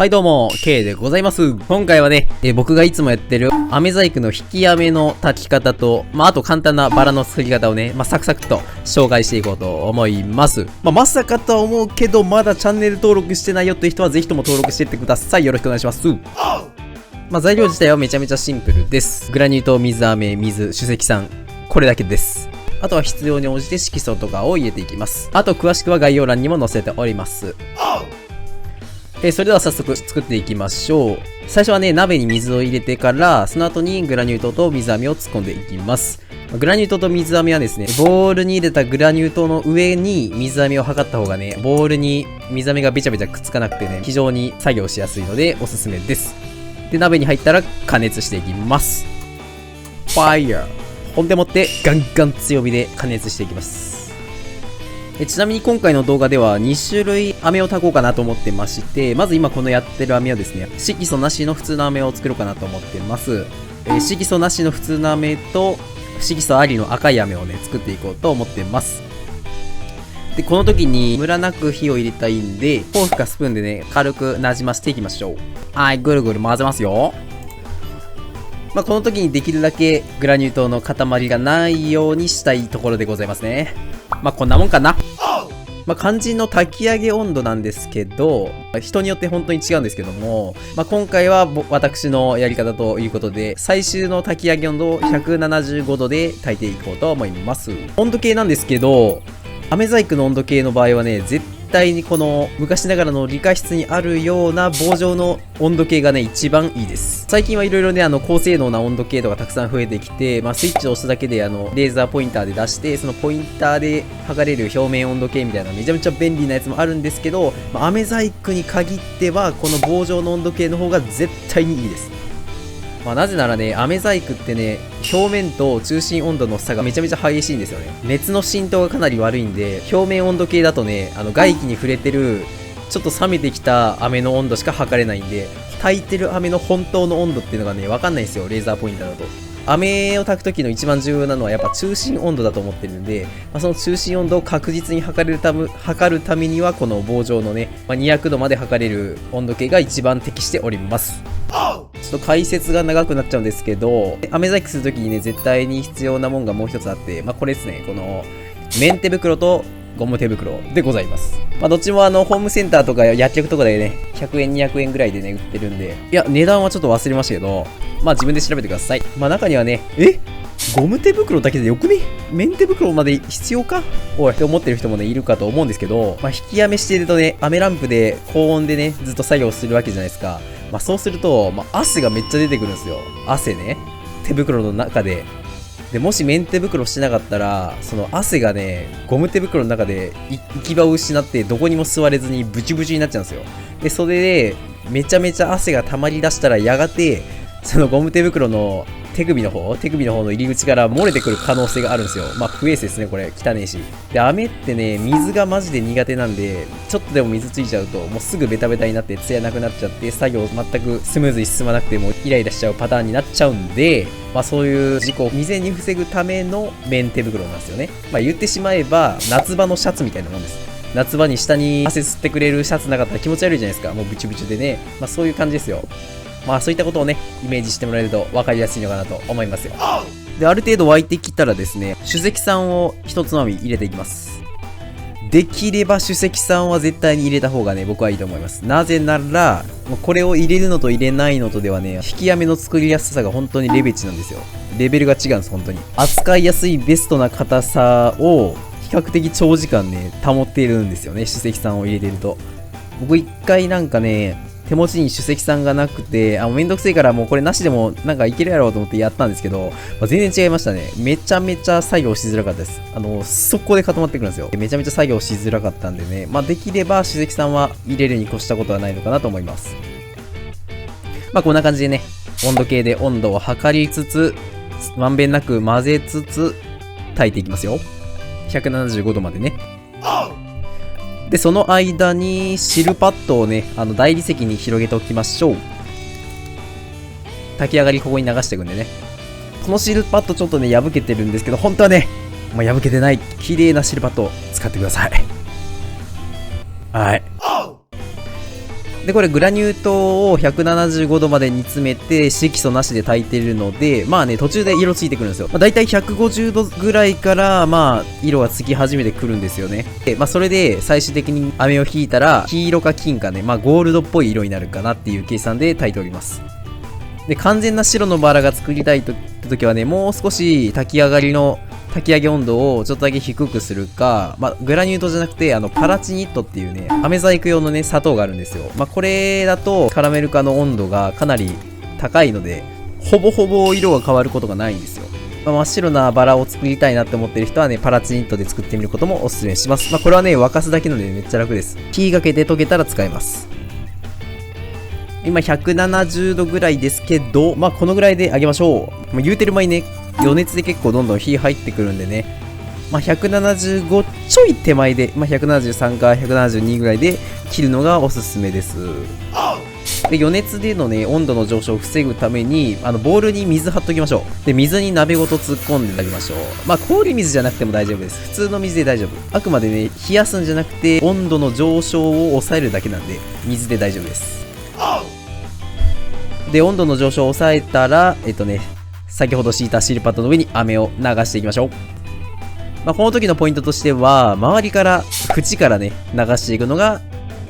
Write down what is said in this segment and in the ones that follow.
はいどうも、K でございます。今回はね、僕がいつもやってる飴細工の引き飴の炊き方と、あと簡単なバラの作り方をね、サクサクと紹介していこうと思います。まさかとは思うけど、まだチャンネル登録してないよっていう人はぜひとも登録していってください。よろしくお願いします。材料自体はめちゃめちゃシンプルです。グラニュー糖、水飴、水、酒石酸。これだけです。あとは必要に応じて色素とかを入れていきます。あと詳しくは概要欄にも載せております。それでは早速作っていきましょう。最初はね、鍋に水を入れてから、その後にグラニュー糖と水飴を突っ込んでいきます。グラニュー糖と水飴はですね、ボウルに入れたグラニュー糖の上に水飴を測った方がね、ボウルに水飴がべちゃべちゃくっつかなくてね、非常に作業しやすいのでおすすめです。で、鍋に入ったら加熱していきます。ファイヤー。ほんでもってガンガン強火で加熱していきます。ちなみに今回の動画では2種類飴を炊こうかなと思ってまして、まず今このやってる飴はですね、色素なしの普通の飴を作ろうかなと思ってます。色素なしの普通の飴と色素ありの赤い飴をね、作っていこうと思ってます。で、この時にムラなく火を入れたいんで、フォークかスプーンでね、軽くなじませていきましょう。はい、ぐるぐる混ぜますよ。この時にできるだけグラニュー糖の塊がないようにしたいところでございますね。こんなもんかな。肝心の炊き上げ温度なんですけど、人によって本当に違うんですけども、今回は私のやり方ということで、最終の炊き上げ温度を175度で炊いていこうと思います。温度計なんですけど、飴細工の温度計の場合はね、絶対にこの昔ながらの理科室にあるような棒状の温度計がね、一番いいです。最近はいろいろね、高性能な温度計とかたくさん増えてきて、スイッチを押すだけでレーザーポインターで出して、そのポインターで測れる表面温度計みたいなめちゃめちゃ便利なやつもあるんですけど、飴細工に限ってはこの棒状の温度計の方が絶対にいいです。なぜならね、飴細工ってね、表面と中心温度の差がめちゃめちゃ激しいんですよね。熱の浸透がかなり悪いんで、表面温度計だとね、外気に触れてる、ちょっと冷めてきた飴の温度しか測れないんで、炊いてる飴の本当の温度っていうのがね、わかんないんですよ、レーザーポインターだと。飴を炊く時の一番重要なのはやっぱ中心温度だと思ってるんで、その中心温度を確実に測るためには、この棒状のね、200度まで測れる温度計が一番適しております。ちょっと解説が長くなっちゃうんですけど、飴細工するときにね、絶対に必要なもんがもう一つあって、これですね、この、綿手袋とゴム手袋でございます。どっちもホームセンターとか薬局とかでね、100円、200円ぐらいでね、売ってるんで、いや、値段はちょっと忘れましたけど、自分で調べてください。中にはね、ゴム手袋だけでよくね？綿手袋まで必要か？おいって思ってる人もね、いるかと思うんですけど、引き飴してるとね、飴ランプで高温でね、ずっと作業するわけじゃないですか。そうすると、汗がめっちゃ出てくるんですよ。汗ね。手袋の中で。で、もし綿手袋してなかったら、その汗がね、ゴム手袋の中で行き場を失って、どこにも座れずにブチブチになっちゃうんですよ。で、それで、めちゃめちゃ汗が溜まり出したら、やがて、そのゴム手袋の手首の方の入り口から漏れてくる可能性があるんですよ。不衛生ですね、これ。汚ねえし。で、飴ってね、水がマジで苦手なんで、ちょっとでも水ついちゃうと、もうすぐベタベタになって、ツヤなくなっちゃって、作業全くスムーズに進まなくても、イライラしちゃうパターンになっちゃうんで、そういう事故を未然に防ぐための綿手袋なんですよね。言ってしまえば、夏場のシャツみたいなもんです。夏場に下に汗吸ってくれるシャツなかったら気持ち悪いじゃないですか。もうブチブチでね。そういう感じですよ。そういったことをね、イメージしてもらえると分かりやすいのかなと思いますよ。で、ある程度沸いてきたらですね、酒石酸を一つまみ入れていきます。できれば酒石酸は絶対に入れた方がね、僕はいいと思います。なぜなら、これを入れるのと入れないのとではね、引き飴の作りやすさが本当にレベチなんですよ。レベルが違うんです、本当に。扱いやすいベストな硬さを比較的長時間ね、保っているんですよね、酒石酸を入れてると。僕一回手持ちに酒石酸がなくて、めんどくせえからもうこれなしでもいけるやろうと思ってやったんですけど、全然違いましたね。めちゃめちゃ作業しづらかったです。速攻で固まってくるんですよ。めちゃめちゃ作業しづらかったんでね、できれば酒石酸は入れるに越したことはないのかなと思います。こんな感じでね、温度計で温度を測りつつ、まんべんなく混ぜつつ、炊いていきますよ。175度までね。で、その間に汁パッドをね、大理石に広げておきましょう。炊き上がりここに流していくんでね。この汁パッドちょっとね、破けてるんですけど、本当はね、破けてない、綺麗な汁パッドを使ってください。はい。で、これグラニュー糖を175度まで煮詰めて色素なしで炊いてるので、まあね、途中で色ついてくるんですよ。だいたい150度ぐらいから、まあ、色がつき始めてくるんですよね。で、まあ、それで最終的に飴を引いたら、黄色か金かね、まあ、ゴールドっぽい色になるかなっていう計算で炊いております。で、完全な白のバラが作りたい時はね、もう少し炊き上げ温度をちょっとだけ低くするか、まあ、グラニュー糖じゃなくて、パラチニットっていうね、飴細工用のね、砂糖があるんですよ。まあ、これだと、カラメル化の温度がかなり高いので、ほぼほぼ色が変わることがないんですよ。まあ、真っ白なバラを作りたいなって思ってる人はね、パラチニットで作ってみることもおすすめします。まあ、これはね、沸かすだけなのでめっちゃ楽です。火がけて溶けたら使えます。今170度ぐらいですけど、まあこのぐらいで揚げましょう。まあ、言うてる前にね、余熱で結構どんどん火入ってくるんでね。まあ175ちょい手前で、まあ173か172ぐらいで切るのがおすすめです。で、余熱でのね、温度の上昇を防ぐために、ボウルに水張っときましょう。で、水に鍋ごと突っ込んであげましょう。まあ氷水じゃなくても大丈夫です。普通の水で大丈夫。あくまでね、冷やすんじゃなくて、温度の上昇を抑えるだけなんで、水で大丈夫です。で、温度の上昇を抑えたら、先ほど敷いたシールパッドの上に飴を流していきましょう。まあ、この時のポイントとしては、周りから、縁からね、流していくのが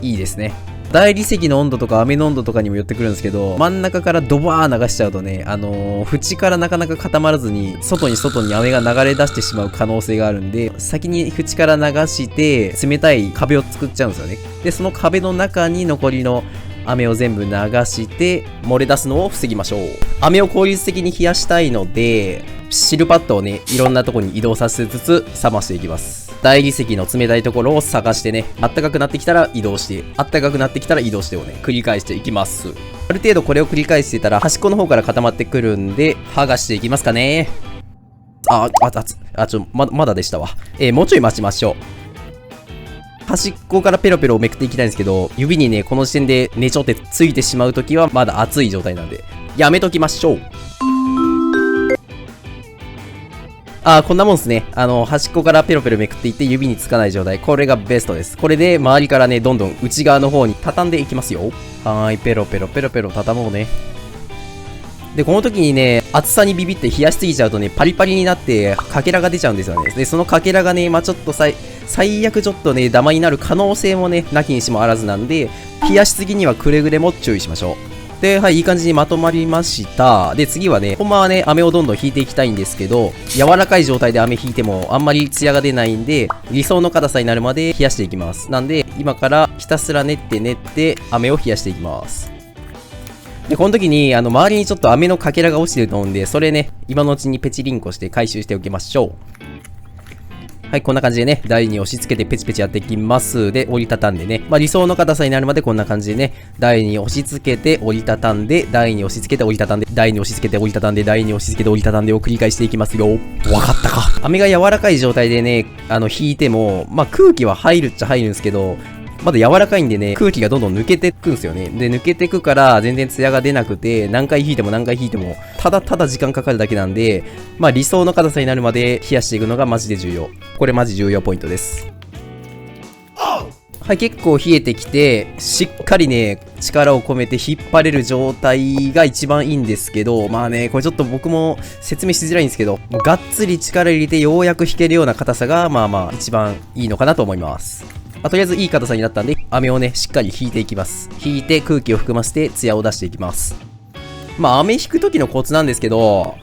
いいですね。大理石の温度とか飴の温度とかにもよってくるんですけど、真ん中からドバー流しちゃうとね、縁からなかなか固まらずに、外に飴が流れ出してしまう可能性があるんで、先に縁から流して、冷たい壁を作っちゃうんですよね。で、その壁の中に残りの飴を全部流して漏れ出すのを防ぎましょう。飴を効率的に冷やしたいので、シルパッドをね、いろんなところに移動させつつ冷ましていきます。大理石の冷たいところを探してね、暖かくなってきたら移動して、暖かくなってきたら移動してをね、繰り返していきます。ある程度これを繰り返してたら端っこの方から固まってくるんで、剥がしていきますかね。まだでしたわ。もうちょい待ちましょう。端っこからペロペロめくっていきたいんですけど、指にね、この時点でねちょってついてしまうときはまだ熱い状態なんで、やめときましょう。こんなもんですね。端っこからペロペロめくっていって指につかない状態。これがベストです。これで周りからね、どんどん内側の方に畳んでいきますよ。ペロペロペロペロ畳もうね。で、この時にね、厚さにビビって冷やしすぎちゃうとね、パリパリになって、かけらが出ちゃうんですよね。で、そのかけらがね、まあちょっと最悪ちょっとね、ダマになる可能性もね、なきにしもあらずなんで、冷やしすぎにはくれぐれも注意しましょう。で、はい、いい感じにまとまりました。で、次はね、ほんまはね、飴をどんどん引いていきたいんですけど、柔らかい状態で飴引いてもあんまりツヤが出ないんで、理想の硬さになるまで冷やしていきます。なんで、今からひたすら練って飴を冷やしていきます。で、この時に、周りにちょっと飴のかけらが落ちてると思うんで、それね、今のうちにペチリンコして回収しておきましょう。はい、こんな感じでね、台に押し付けてペチペチやっていきます。で、折りたたんでね、まあ理想の硬さになるまでこんな感じでね、台に押し付けて折りたたんで、台に押し付けて折りたたんで、台に押し付けて折りたたんで、台に押し付けて折りたたんでを繰り返していきますよ。わかったか。飴が柔らかい状態でね、引いても、まあ空気は入るっちゃ入るんですけど、まだ柔らかいんでね、空気がどんどん抜けてくんですよね。で、抜けてくから全然ツヤが出なくて、何回引いても、ただただ時間かかるだけなんで、まあ理想の硬さになるまで冷やしていくのがマジで重要。これマジ重要ポイントです。はい、結構冷えてきて、しっかりね、力を込めて引っ張れる状態が一番いいんですけど、まあね、これちょっと僕も説明しづらいんですけど、もうがっつり力入れてようやく引けるような硬さが、まあ一番いいのかなと思います。とりあえずいい硬さになったんで、飴をね、しっかり引いていきます。引いて空気を含ませてツヤを出していきます。まあ、飴引く時のコツなんですけど、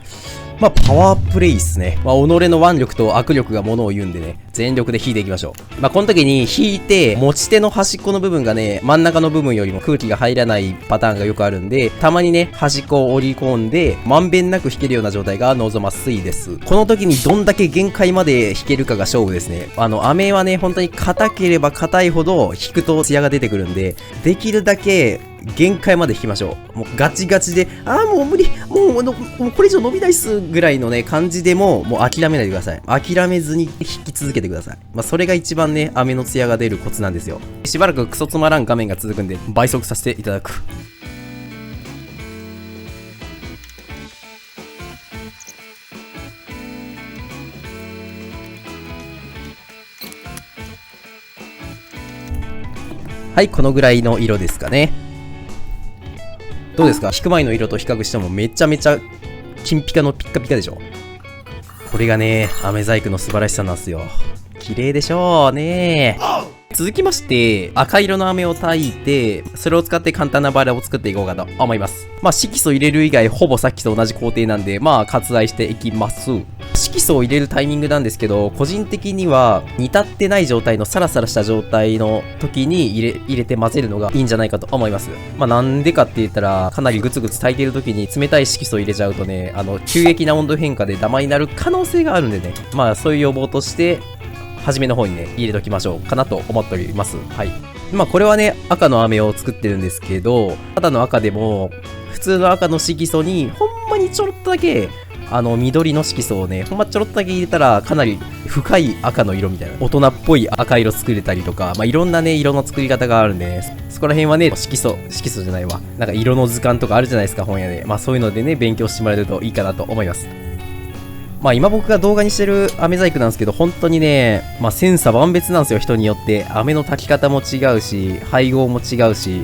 まあ、パワープレイっすね。まあ、己の腕力と握力がものを言うんでね、全力で引いていきましょう。まあ、この時に引いて、持ち手の端っこの部分がね、真ん中の部分よりも空気が入らないパターンがよくあるんで、たまにね、端っこを折り込んで、まんべんなく引けるような状態が望ましいです。この時にどんだけ限界まで引けるかが勝負ですね。飴はね、本当に硬ければ硬いほど引くとツヤが出てくるんで、できるだけ、限界まで引きましょう。もうガチガチで、もう無理、もうこれ以上伸びないっすぐらいのね、感じでも、もう諦めないでください。諦めずに引き続けてください。まあ、それが一番ね、飴のツヤが出るコツなんですよ。しばらくクソつまらん画面が続くんで、倍速させていただく。はい、このぐらいの色ですかね。どうですか？引く前の色と比較してもめちゃめちゃ金ピカのピッカピカでしょ。これがね、飴細工の素晴らしさなんですよ。綺麗でしょうね。続きまして、赤色の飴を炊いて、それを使って簡単なバラを作っていこうかと思います。まあ、色素入れる以外、ほぼさっきと同じ工程なんで、まあ、割愛していきます。色素を入れるタイミングなんですけど、個人的には、煮立ってない状態のサラサラした状態の時に入れて混ぜるのがいいんじゃないかと思います。まあ、なんでかって言ったら、かなりグツグツ炊いてる時に冷たい色素を入れちゃうとね、急激な温度変化でダマになる可能性があるんでね、まあ、そういう予防として、初めの方にね、入れときましょうかなと思っております。はい。まあこれはね、赤の飴を作ってるんですけど、ただの赤でも、普通の赤の色素に、ほんまにちょろっとだけ、緑の色素をね、ほんまちょろっとだけ入れたら、かなり深い赤の色みたいな、大人っぽい赤色作れたりとか、まあいろんなね、色の作り方があるんでね、そこら辺はね、色素じゃないわ。なんか色の図鑑とかあるじゃないですか、本屋で。まあそういうのでね、勉強してもらえるといいかなと思います。まあ今僕が動画にしてる飴細工なんですけど、本当にね、まあ千差万別なんですよ、人によって。飴の炊き方も違うし、配合も違うし、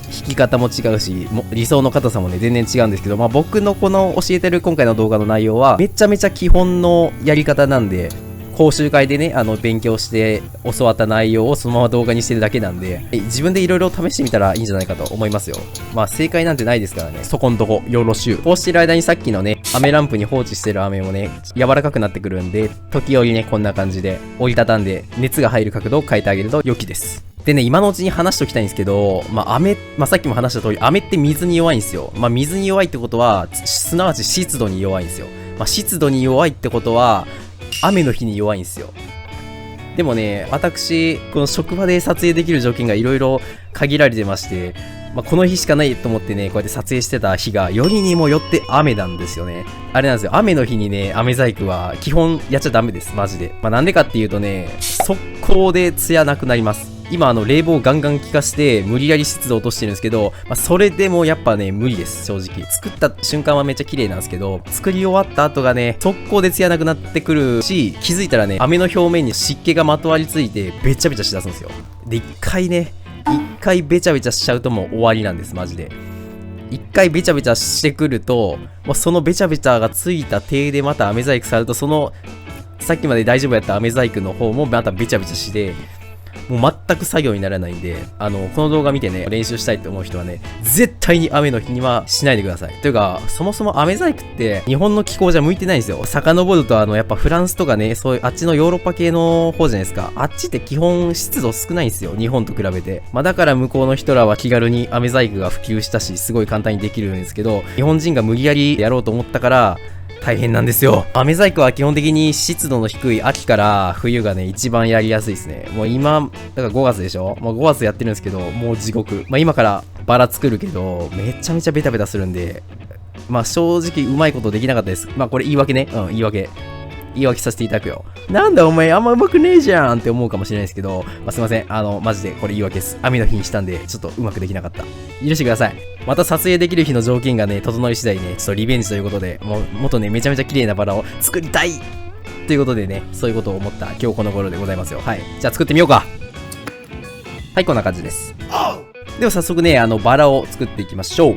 引き方も違うし、理想の硬さもね、全然違うんですけど、まあ僕のこの教えてる今回の動画の内容は、めちゃめちゃ基本のやり方なんで、講習会でね、勉強して教わった内容をそのまま動画にしてるだけなんで、自分でいろいろ試してみたらいいんじゃないかと思いますよ。まあ正解なんてないですからね。そこんとこ、よろしゅう。こうしてる間にさっきのね、飴ランプに放置してる飴もね、柔らかくなってくるんで、時折ね、こんな感じで折りたたんで、熱が入る角度を変えてあげると良きです。でね、今のうちに話しておきたいんですけど、まあさっきも話した通り、飴って水に弱いんですよ。まあ水に弱いってことは、すなわち湿度に弱いんですよ。まあ湿度に弱いってことは、雨の日に弱いんですよ。でもね、私、この職場で撮影できる条件がいろいろ限られてまして、まあ、この日しかないと思ってね、こうやって撮影してた日が、よりにもよって雨なんですよね。あれなんですよ、雨の日にね、飴細工は基本やっちゃダメです、マジで。まあ、なんでかっていうとね、速攻でツヤなくなります。今冷房ガンガン効かして無理やり湿度落としてるんですけど、まあ、それでもやっぱね無理です。正直作った瞬間はめっちゃ綺麗なんですけど、作り終わった後がね速攻でツヤなくなってくるし、気づいたらね飴の表面に湿気がまとわりついてべちゃべちゃしだすんですよ。で一回べちゃべちゃしちゃうともう終わりなんです。マジで一回べちゃべちゃしてくると、もうそのべちゃべちゃがついた手でまた飴細工されると、そのさっきまで大丈夫やった飴細工の方もまたべちゃべちゃして、もう全く作業にならないんで、この動画見てね、練習したいと思う人はね、絶対に雨の日にはしないでください。というか、そもそも飴細工って日本の気候じゃ向いてないんですよ。遡るとやっぱフランスとかね、そういうあっちのヨーロッパ系の方じゃないですか。あっちって基本湿度少ないんですよ。日本と比べて。まあだから向こうの人らは気軽に飴細工が普及したし、すごい簡単にできるんですけど、日本人が無理やりやろうと思ったから、大変なんですよ。飴細工は基本的に湿度の低い秋から冬がね、一番やりやすいですね。もう今、だから5月でしょ？もう5月やってるんですけど、もう地獄。まあ今からバラ作るけど、めちゃめちゃベタベタするんで、まあ正直うまいことできなかったです。まあこれ言い訳ね。言い訳させていただくよ。なんだお前あんまうまくねえじゃんって思うかもしれないですけど、まあ、すいません。マジでこれ言い訳です。雨の日にしたんで、ちょっとうまくできなかった。許してください。また撮影できる日の条件がね、整い次第ね、ちょっとリベンジということで、もっとね、めちゃめちゃ綺麗なバラを作りたいということでね、そういうことを思った今日この頃でございますよ。はい。じゃあ作ってみようか。はい、こんな感じです。では早速ね、バラを作っていきましょう。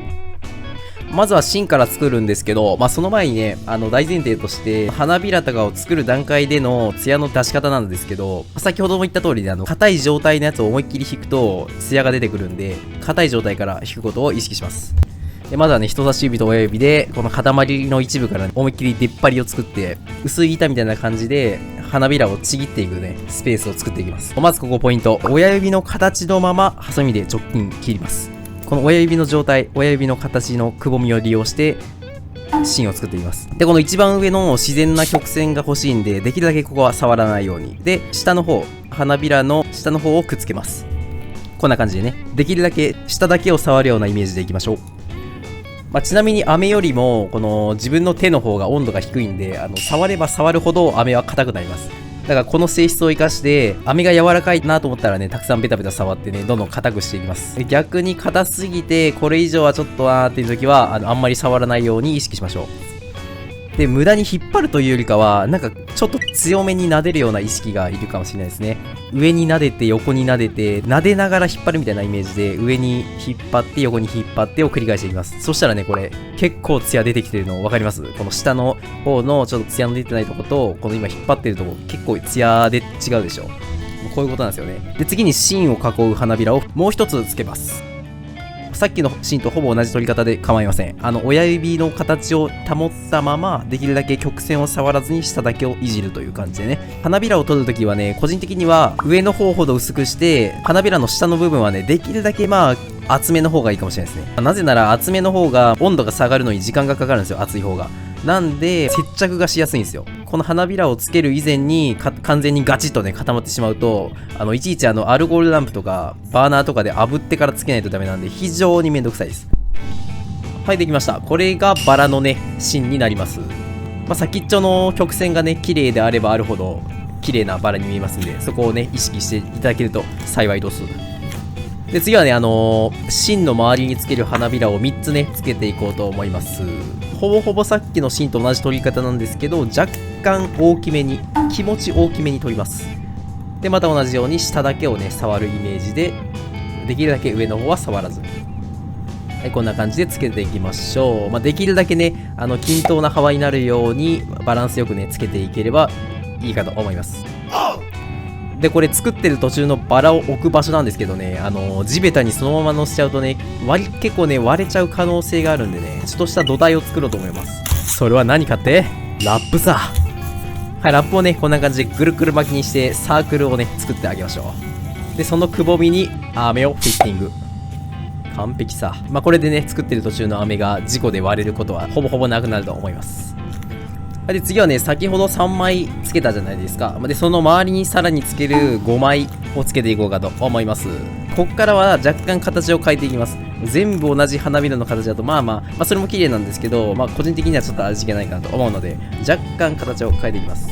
まずは芯から作るんですけど、まあその前にね、大前提として、花びらとかを作る段階での艶の出し方なんですけど、先ほども言った通りで、硬い状態のやつを思いっきり引くと、艶が出てくるんで、硬い状態から引くことを意識します。で、まずはね、人差し指と親指で、この塊の一部から、ね、思いっきり出っ張りを作って、薄い板みたいな感じで、花びらをちぎっていくね、スペースを作っていきます。まずここポイント。親指の形のまま、ハサミで直近切ります。この親指の状態、親指の形のくぼみを利用して芯を作っていきます。で、この一番上の自然な曲線が欲しいんで、できるだけここは触らないように。で、下の方、花びらの下の方をくっつけます。こんな感じでね、できるだけ下だけを触るようなイメージでいきましょう。まあ、ちなみに飴よりも、この自分の手の方が温度が低いんで、触れば触るほど飴は硬くなります。だからこの性質を生かして、飴が柔らかいなと思ったらね、たくさんベタベタ触ってね、どんどん硬くしていきます。で逆に硬すぎて、これ以上はちょっとっていう時は、あんまり触らないように意識しましょう。で、無駄に引っ張るというよりかは、なんかちょっと強めに撫でるような意識がいるかもしれないですね。上に撫でて、横に撫でて、撫でながら引っ張るみたいなイメージで、上に引っ張って、横に引っ張ってを繰り返していきます。そしたらね、これ、結構ツヤ出てきてるの分かります？この下の方のちょっとツヤの出てないとこと、この今引っ張ってるとこ、結構ツヤで違うでしょ。こういうことなんですよね。で、次に芯を囲う花びらをもう一つつけます。さっきの芯とほぼ同じ取り方で構いません。親指の形を保ったまま、できるだけ曲線を触らずに下だけをいじるという感じでね。花びらを取るときはね、個人的には上の方ほど薄くして、花びらの下の部分はね、できるだけ厚めの方がいいかもしれないですね。なぜなら厚めの方が温度が下がるのに時間がかかるんですよ、厚い方が。なんで、接着がしやすいんですよ。この花びらをつける以前に完全にガチッとね、固まってしまうと、いちいちアルコールランプとか、バーナーとかで炙ってからつけないとダメなんで、非常にめんどくさいです。はい、できました。これがバラのね、芯になります。先っちょの曲線がね、綺麗であればあるほど、綺麗なバラに見えますんで、そこをね、意識していただけると幸いです。で、次はね、芯の周りにつける花びらを3つね、つけていこうと思います。ほぼほぼさっきの芯と同じ取り方なんですけど、若干大きめに、気持ち大きめに取ります。で、また同じように下だけをね、触るイメージで、できるだけ上の方は触らず。はい、こんな感じでつけていきましょう。できるだけね、均等な幅になるように、バランスよくね、つけていければいいかと思います。で、これ作ってる途中のバラを置く場所なんですけどね、地べたにそのまま乗せちゃうとね、結構ね、割れちゃう可能性があるんでね、ちょっとした土台を作ろうと思います。それは何かって、ラップさ。はい、ラップをね、こんな感じでぐるぐる巻きにして、サークルをね、作ってあげましょう。で、そのくぼみに、飴をフィッティング。完璧さ。これでね、作ってる途中の飴が事故で割れることは、ほぼほぼなくなると思います。で、次はね、先ほど3枚つけたじゃないですか。で、その周りにさらにつける5枚をつけていこうかと思います。こっからは若干形を変えていきます。全部同じ花びらの形だと、それも綺麗なんですけど、個人的にはちょっと味気ないかなと思うので、若干形を変えていきます。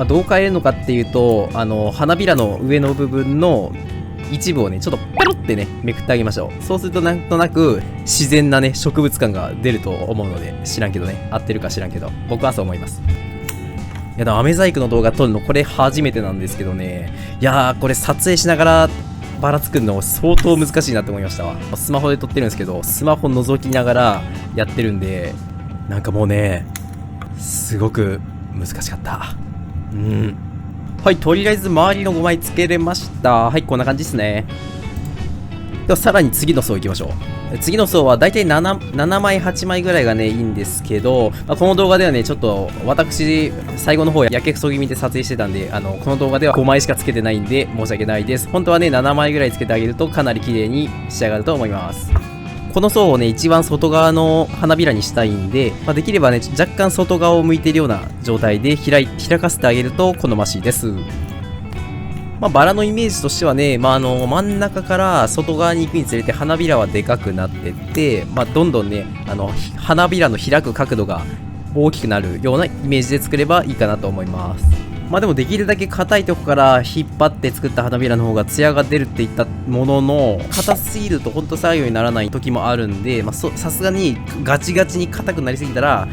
どう変えるのかっていうと、花びらの上の部分の一部をね、ちょっとペロってね、めくってあげましょう。そうするとなんとなく自然なね、植物感が出ると思うので、知らんけどね、合ってるか知らんけど、僕はそう思います。いや、でも飴細工の動画撮るのこれ初めてなんですけどね、いやー、これ撮影しながらバラ作るの相当難しいなって思いましたわ。スマホで撮ってるんですけど、スマホ覗きながらやってるんで、なんかもうね、すごく難しかった。はい、とりあえず周りの5枚つけれました。はい、こんな感じですね。では、さらに次の層行きましょう。次の層はだいたい7枚、8枚ぐらいがね、いいんですけど、この動画ではね、ちょっと私、最後の方やけくそ気味で撮影してたんで、この動画では5枚しかつけてないんで、申し訳ないです。本当はね、7枚ぐらいつけてあげるとかなり綺麗に仕上がると思います。この層をね、一番外側の花びらにしたいんで、できればね、若干外側を向いているような状態で開かせてあげると好ましいです。バラのイメージとしてはね、真ん中から外側に行くにつれて花びらはでかくなってって、どんどんね、花びらの開く角度が大きくなるようなイメージで作ればいいかなと思います。でもできるだけ硬いとこから引っ張って作った花びらの方が艶が出るっていったものの、硬すぎるとほんと作業にならない時もあるんで、さすがにガチガチに硬くなりすぎたら、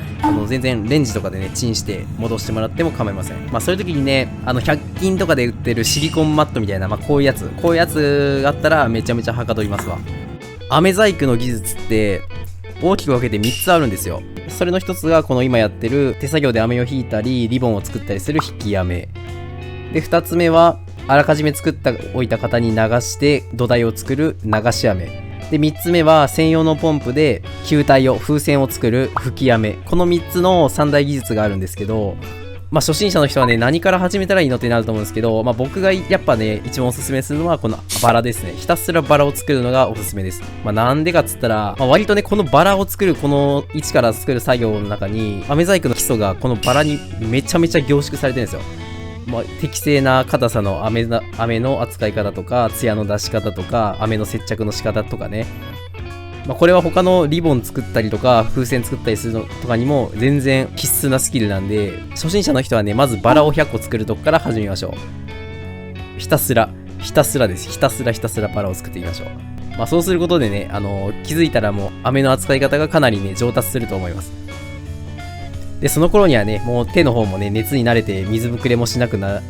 全然レンジとかでね、チンして戻してもらっても構いません。そういう時にね、100均とかで売ってるシリコンマットみたいな、こういうやつがあったらめちゃめちゃはかどりますわ。飴細工の技術って、大きく分けて3つあるんですよ。それの1つがこの今やってる手作業で飴を引いたりリボンを作ったりする引き飴で、2つ目はあらかじめ作っておいた型に流して土台を作る流し飴で、3つ目は専用のポンプで球体を風船を作る吹き飴。この3つの3大技術があるんですけど、初心者の人はね、何から始めたらいいのってなると思うんですけど、僕がやっぱね、一番おすすめするのはこのバラですね。ひたすらバラを作るのがおすすめです。なんでかっつったら、割とね、このバラを作る、この一から作る作業の中に、飴細工の基礎がこのバラにめちゃめちゃ凝縮されてるんですよ。適正な硬さの飴の扱い方とか、艶の出し方とか、飴の接着の仕方とかね。これは他のリボン作ったりとか風船作ったりするのとかにも全然必須なスキルなんで、初心者の人はね、まずバラを100個作るとこから始めましょう。ひたすらです。ひたすらバラを作っていきましょう。そうすることでね、気づいたらもう飴の扱い方がかなりね、上達すると思います。で、その頃にはね、もう手の方もね、熱に慣れて水ぶくれもしなくなっ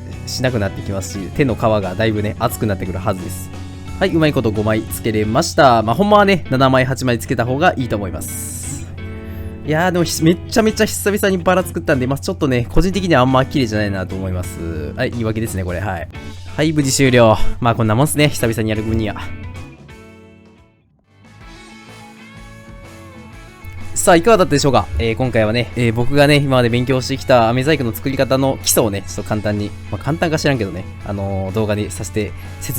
てきますし、手の皮がだいぶね、熱くなってくるはずです。はい、うまいこと5枚つけれました。まあ、ほんまはね、7枚、8枚つけた方がいいと思います。いやー、でもめっちゃめちゃ久々にバラ作ったんで、まあ、ちょっとね、個人的にはあんま綺麗じゃないなと思います。はい、言い訳ですね、これ。はい。はい、無事終了。まあ、こんなもんっすね、久々にやる分には。さあ、いかがだったでしょうか。今回はね、僕がね、今まで勉強してきた飴細工の作り方の基礎をね、ちょっと簡単に、まあ、簡単か知らんけどね、動画に説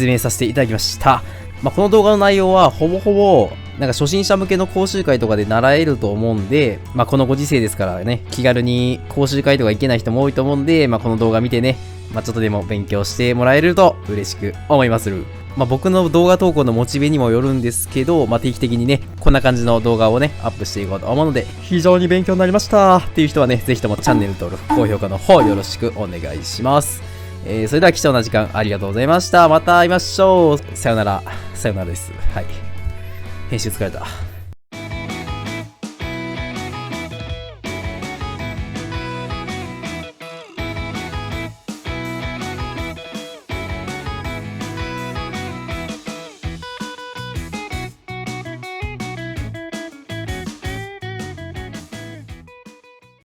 明させていただきました。まあ、この動画の内容は、ほぼほぼ、なんか初心者向けの講習会とかで習えると思うんで、まあ、このご時世ですからね、気軽に講習会とか行けない人も多いと思うんで、まあ、この動画見てね、まあ、ちょっとでも勉強してもらえると嬉しく思います。まあ、僕の動画投稿のモチベにもよるんですけど、まあ、定期的にね、こんな感じの動画をね、アップしていこうと思うので、非常に勉強になりましたっていう人はね、ぜひともチャンネル登録、高評価の方よろしくお願いします。それでは貴重な時間ありがとうございました。また会いましょう。さよなら。さよならです。はい。編集疲れた。